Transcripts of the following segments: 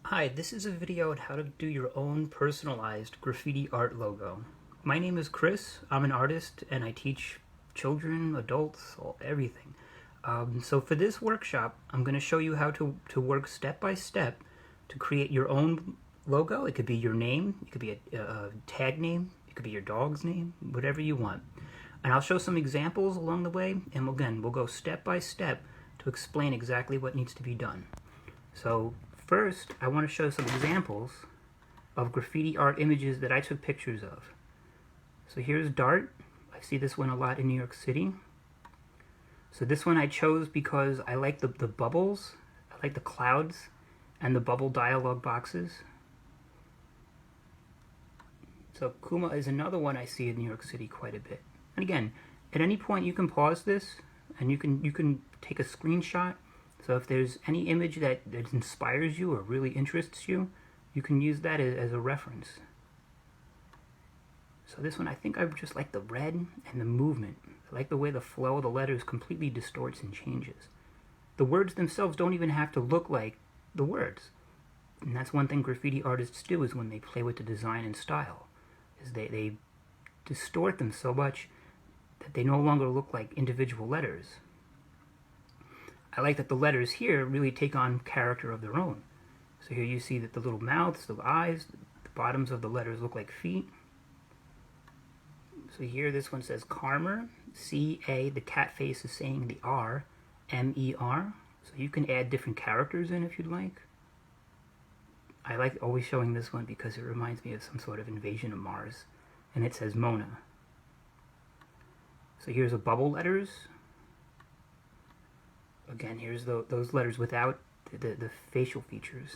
Hi, this is a video on how to do your own personalized graffiti art logo. My name is Chris, I'm an artist, and I teach children, adults, everything. So for this workshop, I'm going to show you how to work step by step to create your own logo. It could be your name, it could be a tag name, it could be your dog's name, whatever you want. And I'll show some examples along the way, and again, we'll go step by step to explain exactly what needs to be done. So first, I want to show some examples of graffiti art images that I took pictures of. So here's Dart. I see this one a lot in New York City. So this one I chose because I like the bubbles, I like the clouds, and the bubble dialogue boxes. So Kuma is another one I see in New York City quite a bit. And again, at any point you can pause this, and you can take a screenshot. So if there's any image that inspires you or really interests you, you can use that as a reference. So this one, I think I just like the red and the movement. I like the way the flow of the letters completely distorts and changes. The words themselves don't even have to look like the words. And that's one thing graffiti artists do, is when they play with the design and style, is they distort them so much that they no longer look like individual letters. I like that the letters here really take on character of their own. So here you see that the little mouths, the eyes, the bottoms of the letters look like feet. So here this one says Karmer, C-A, the cat face is saying the R, M-E-R. So you can add different characters in if you'd like. I like always showing this one because it reminds me of some sort of invasion of Mars. And it says Mona. So here's a bubble letters. Again, here's those letters without the facial features.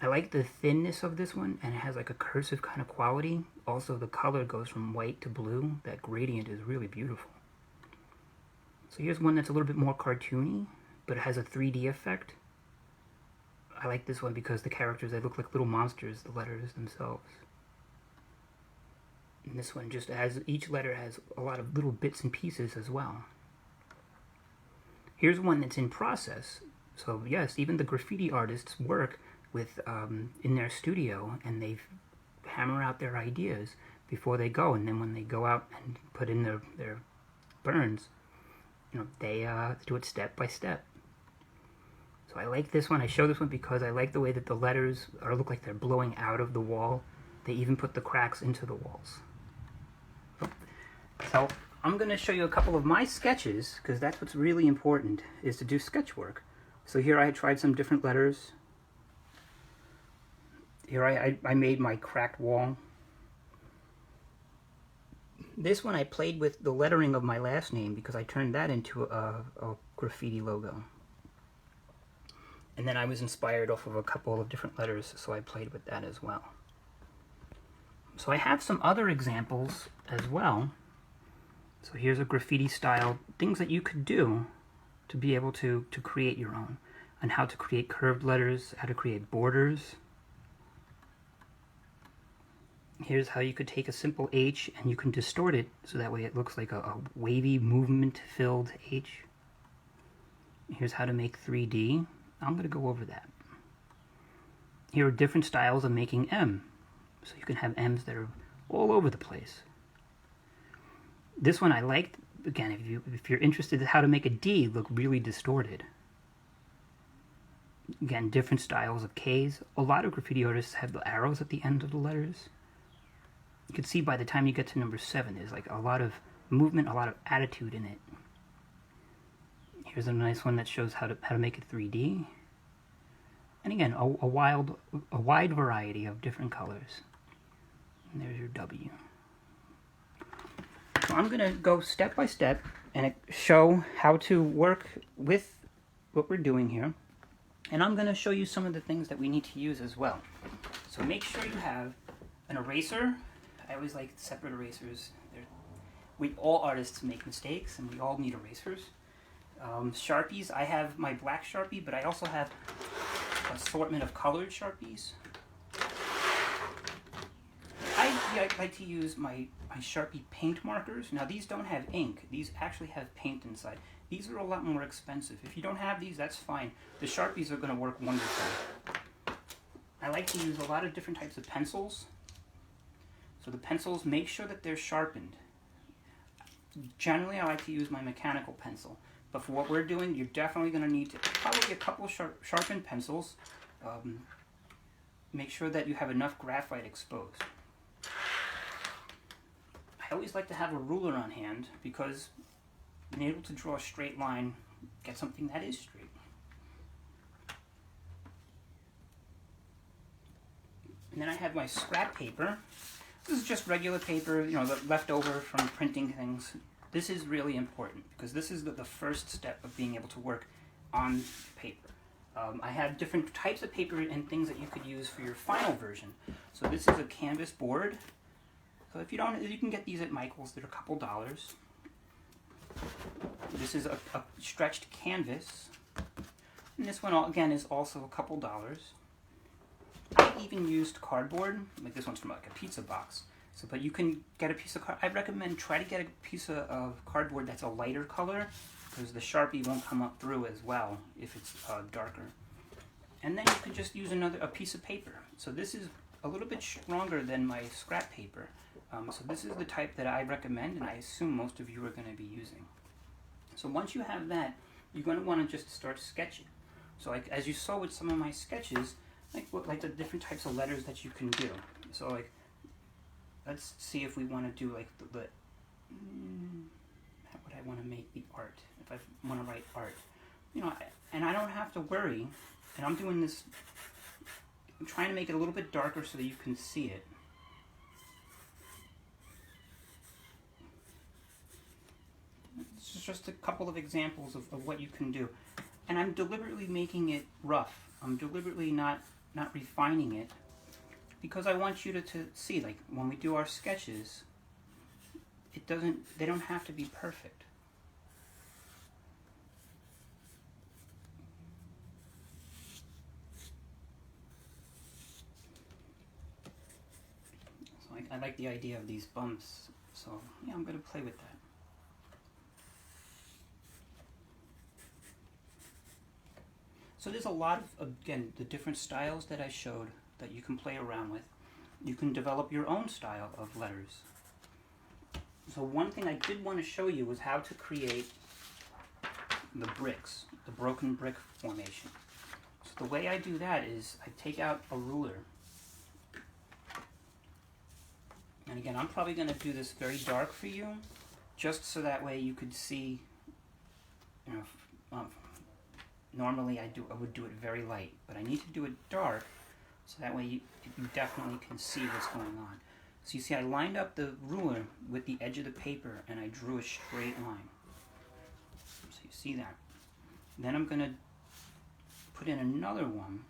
I like the thinness of this one, and it has like a cursive kind of quality. Also, the color goes from white to blue. That gradient is really beautiful. So here's one that's a little bit more cartoony, but it has a 3D effect. I like this one because the characters, they look like little monsters, the letters themselves. And this one just has, each letter has a lot of little bits and pieces as well. Here's one that's in process. So yes, even the graffiti artists work with in their studio, and they hammer out their ideas before they go, and then when they go out and put in their burns, they do it step by step. So I like this one. I show this one because I like the way that the letters look like they're blowing out of the wall. They even put the cracks into the walls. So I'm going to show you a couple of my sketches, because that's what's really important, is to do sketch work. So here I tried some different letters. Here I made my cracked wall. This one I played with the lettering of my last name because I turned that into a graffiti logo. And then I was inspired off of a couple of different letters, so I played with that as well. So I have some other examples as well. So here's a graffiti style, things that you could do to be able to create your own, and how to create curved letters, how to create borders. Here's how you could take a simple H and you can distort it so that way it looks like a wavy, movement-filled H. Here's how to make 3D. I'm going to go over that. Here are different styles of making M. So you can have M's that are all over the place. This one I liked. Again, if you're interested in how to make a D look really distorted. Again, different styles of K's. A lot of graffiti artists have the arrows at the end of the letters. You can see by the time you get to number 7, there's like a lot of movement, a lot of attitude in it. Here's a nice one that shows how to make it 3D. And again, a wide variety of different colors. And there's your W. So I'm going to go step by step and show how to work with what we're doing here. And I'm going to show you some of the things that we need to use as well. So make sure you have an eraser. I always like separate erasers. All artists make mistakes, and we all need erasers. Sharpies, I have my black Sharpie, but I also have an assortment of colored Sharpies. I like to use my Sharpie paint markers. Now these don't have ink. These actually have paint inside. These are a lot more expensive. If you don't have these, that's fine. The Sharpies are going to work wonderful. I like to use a lot of different types of pencils. So the pencils, make sure that they're sharpened. Generally, I like to use my mechanical pencil. But for what we're doing, you're definitely going to need to probably a couple sharpened pencils. Make sure that you have enough graphite exposed. I always like to have a ruler on hand because being able to draw a straight line, get something that is straight. And then I have my scrap paper. This is just regular paper, you know, left over from printing things. This is really important because this is the first step of being able to work on paper. I have different types of paper and things that you could use for your final version. So this is a canvas board. So if you don't, you can get these at Michael's. They're a couple dollars. This is a stretched canvas. And this one, again, is also a couple dollars. I even used cardboard, like this one's from like a pizza box. So, but you can get a piece of I recommend try to get a piece of cardboard that's a lighter color because the Sharpie won't come up through as well if it's darker. And then you can just use a piece of paper. So this is a little bit stronger than my scrap paper. So this is the type that I recommend, and I assume most of you are going to be using. So once you have that, you're going to want to just start sketching. So like as you saw with some of my sketches, like the different types of letters that you can do. So like, let's see if we want to do like how would I want to make the art? If I want to write art, you know, and I don't have to worry. And I'm doing this. I'm trying to make it a little bit darker so that you can see it. This is just a couple of examples of what you can do. And I'm deliberately making it rough. I'm deliberately not refining it because I want you to see, like when we do our sketches, they don't have to be perfect. So I like the idea of these bumps, so yeah, I'm going to play with that. So there's a lot of, again, the different styles that I showed that you can play around with. You can develop your own style of letters. So one thing I did want to show you was how to create the bricks, the broken brick formation. So the way I do that is I take out a ruler. And again, I'm probably going to do this very dark for you, just so that way you could see, you know, normally I would do it very light, but I need to do it dark so that way you definitely can see what's going on. So you see I lined up the ruler with the edge of the paper and I drew a straight line. So you see that. Then I'm going to put in another one.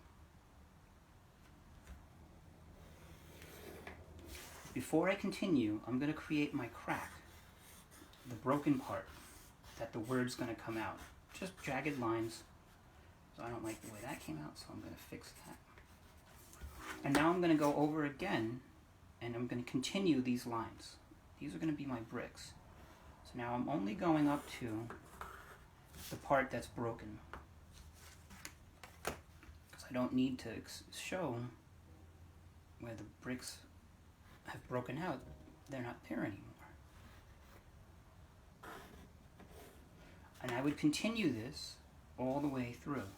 Before I continue, I'm going to create my crack, the broken part that the word's going to come out. Just jagged lines. So I don't like the way that came out, so I'm going to fix that. And now I'm going to go over again, and I'm going to continue these lines. These are going to be my bricks. So now I'm only going up to the part that's broken, because I don't need to show where the bricks have broken out. They're not there anymore. And I would continue this all the way through.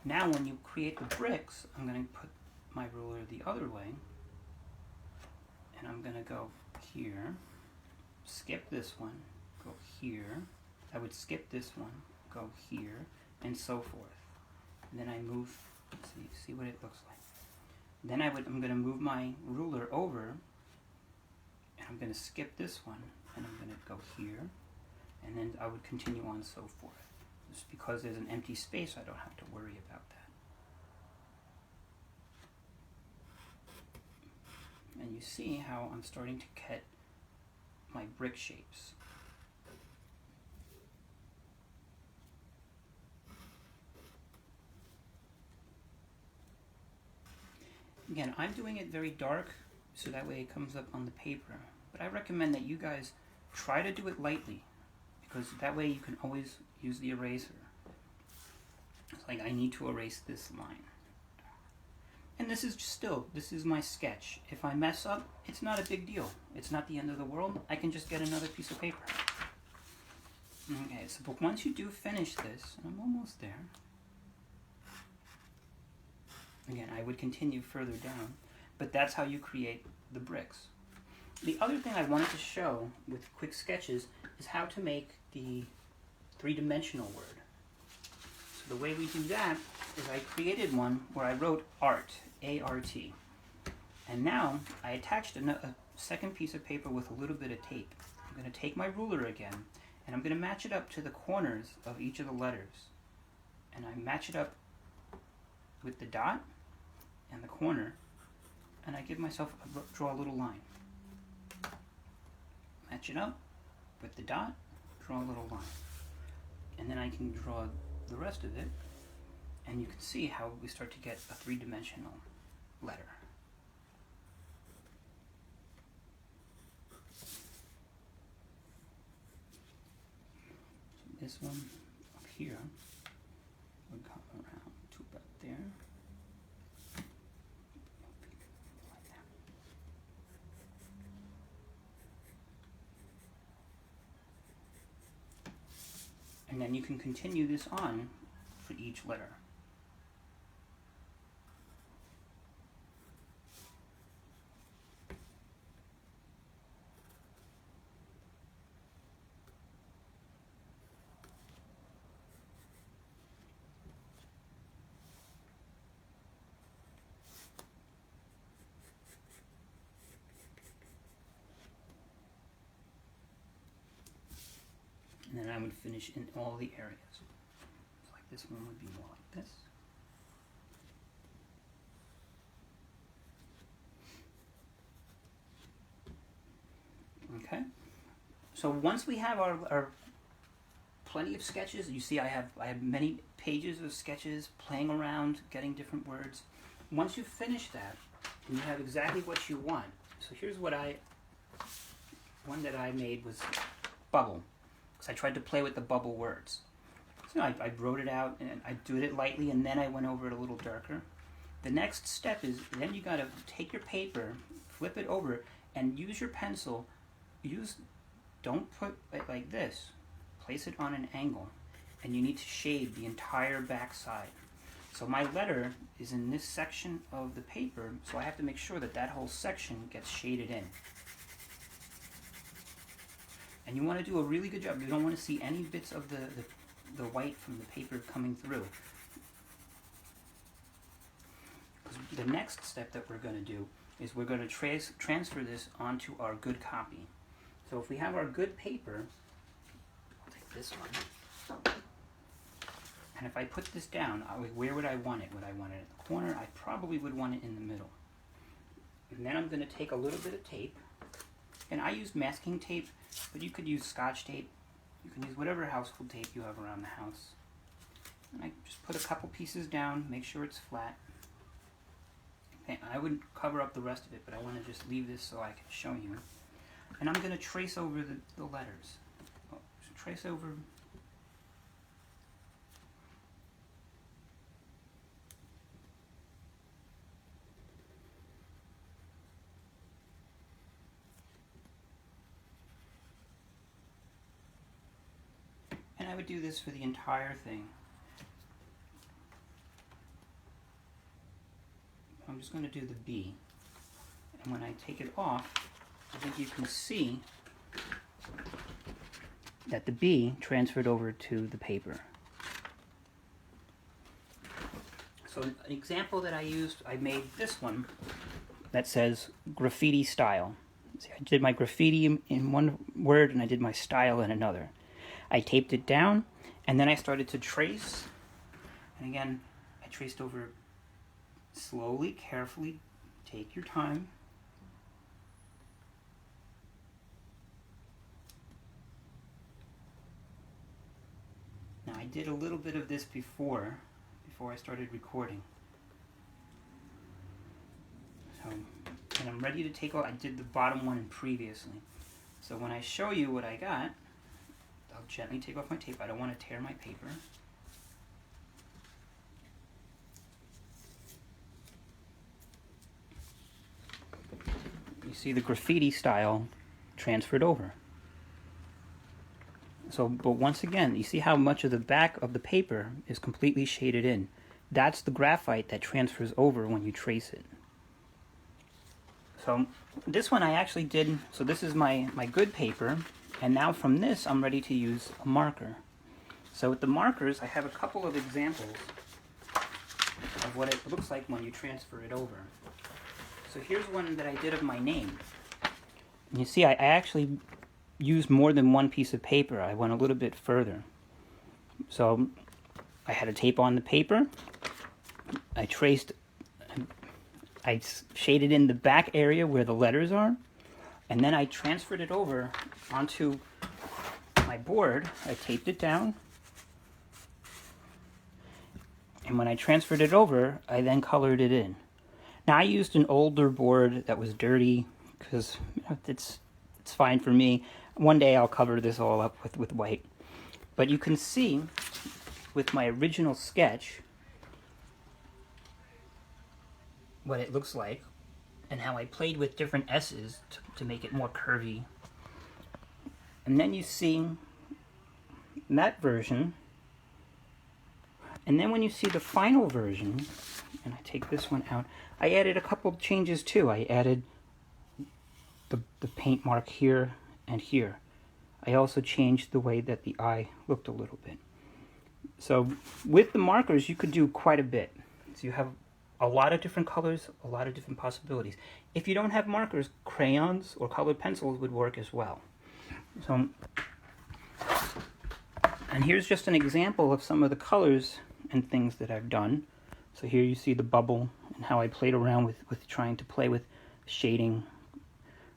Now when you create the bricks, I'm going to put my ruler the other way, and I'm going to go here, skip this one, go here, I would skip this one, go here, and so forth. And then I move, see what it looks like. Then I'm going to move my ruler over, and I'm going to skip this one, and I'm going to go here, and then I would continue on so forth. Just because there's an empty space, I don't have to worry about that. And you see how I'm starting to get my brick shapes. Again, I'm doing it very dark, so that way it comes up on the paper. But I recommend that you guys try to do it lightly, because that way you can always use the eraser. It's like I need to erase this line. And this is this is my sketch. If I mess up, it's not a big deal. It's not the end of the world. I can just get another piece of paper. Okay, so but once you do finish this, I'm almost there. Again, I would continue further down, but that's how you create the bricks. The other thing I wanted to show with quick sketches is how to make the three-dimensional word. So the way we do that is I created one where I wrote art, A-R-T. And now I attached a second piece of paper with a little bit of tape. I'm going to take my ruler again, and I'm going to match it up to the corners of each of the letters. And I match it up with the dot and the corner, and I give myself, draw a little line. Match it up with the dot, draw a little line. And then I can draw the rest of it, and you can see how we start to get a three-dimensional letter. So this one up here would come around to about there. And then you can continue this on for each letter. And then I would finish in all the areas. So like this one would be more like this. Okay. So once we have our plenty of sketches, you see I have many pages of sketches playing around, getting different words. Once you finish that, and you have exactly what you want. So here's what one that I made was bubble. I tried to play with the bubble words. So I wrote it out, and I did it lightly, and then I went over it a little darker. The next step is, then you gotta take your paper, flip it over, and use your pencil. Don't put it like this. Place it on an angle, and you need to shade the entire back side. So my letter is in this section of the paper, so I have to make sure that that whole section gets shaded in. And you want to do a really good job. You don't want to see any bits of the white from the paper coming through. The next step that we're going to do is we're going to transfer this onto our good copy. So if we have our good paper, I'll take this one, and if I put this down, where would I want it? Would I want it at the corner? I probably would want it in the middle. And then I'm going to take a little bit of tape, and I used masking tape, but you could use Scotch tape. You can use whatever household tape you have around the house. And I just put a couple pieces down, make sure it's flat. Okay, I wouldn't cover up the rest of it, but I want to just leave this so I can show you. And I'm going to trace over the letters. So trace over. And I would do this for the entire thing. I'm just going to do the B. And when I take it off, I think you can see that the B transferred over to the paper. So an example that I used, I made this one that says graffiti style. See, I did my graffiti in one word and I did my style in another. I taped it down, and then I started to trace. And again, I traced over slowly, carefully. Take your time. Now, I did a little bit of this before I started recording. So, and I'm ready to take off. I did the bottom one previously. So when I show you what I got, I'll gently take off my tape. I don't want to tear my paper. see the graffiti style transferred over. So, but once again, you see how much of the back of the paper is completely shaded in. That's the graphite that transfers over when you trace it. So this one I actually did, so this is my good paper, and now from this I'm ready to use a marker. So with the markers, I have a couple of examples of what it looks like when you transfer it over. So here's one that I did of my name. And you see I actually used more than one piece of paper. I went a little bit further. So I had a tape on the paper. I shaded in the back area where the letters are, and then I transferred it over onto my board. I taped it down, and when I transferred it over, I then colored it in. Now I used an older board that was dirty because it's fine for me. One day I'll cover this all up with white. But you can see with my original sketch what it looks like and how I played with different S's to make it more curvy. And then you see that version. And then when you see the final version, and I take this one out, I added a couple of changes too. I added the paint mark here and here. I also changed the way that the eye looked a little bit. So with the markers, you could do quite a bit. So you have a lot of different colors, a lot of different possibilities. If you don't have markers, crayons or colored pencils would work as well. So, and here's just an example of some of the colors and things that I've done. So here you see the bubble and how I played around with trying to play with shading.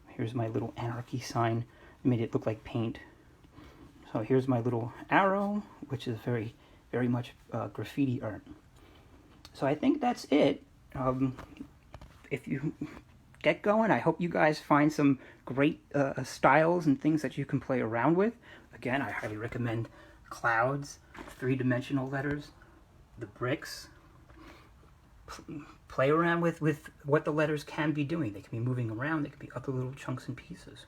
Here's my little anarchy sign. I made it look like paint. So here's my little arrow, which is very, very much graffiti art. So I think that's it. If you get going, I hope you guys find some great styles and things that you can play around with. Again, I highly recommend clouds, three-dimensional letters, the bricks. Play around with what the letters can be doing. They can be moving around. They can be other little chunks and pieces.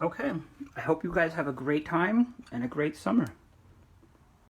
Okay, I hope you guys have a great time and a great summer.